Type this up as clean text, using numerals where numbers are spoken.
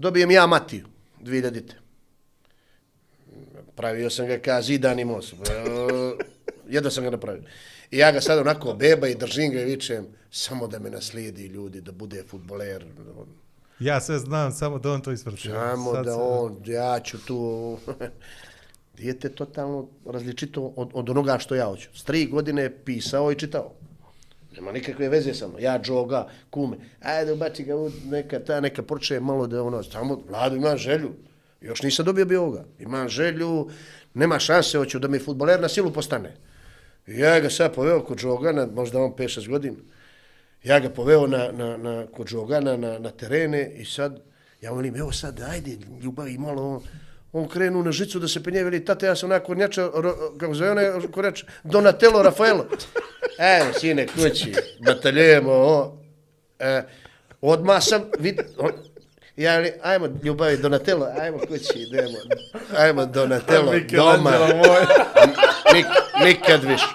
Dobijem ja Matiju, 2000. Pravio sam ga kao Zidan i Most. Jedno sam ga napravio. I ja ga sad onako beba i držim ga i vičem, samo da me naslijedi ljudi, da bude fudbaler. Ja sve znam, samo da on to isvrši. Samo da on, ja ću tu... Dijete totalno različito od onoga što ja hoću. S 3 godine pisao i čitao. Nema nikakve veze sa mnom. Ja, Džoga, kume, ajde ubaci ga, neka počne malo da ono, samo, Vlado, imam želju. Još nisam dobio bi ovoga. Imam želju, nema šanse, hoću da mi fudbaler na silu postane. I ja ga sad poveo kod Džogana, možda on 5-6 godina. Ja ga poveo kod Džogana na terene i sad, ja volim, evo sad, ajde, ljubavi malo, on krenu na žicu da se penje, veli, tate, ja sam onako nječa, kako zove onaj, ko reče, Donatello, Rafaelo. Evo, sine, kući, bataljujemo, odmah sam, ja li, ajmo, ljubavi, Donatello, ajmo kući, idemo, ajmo, Donatello, doma, nikad više.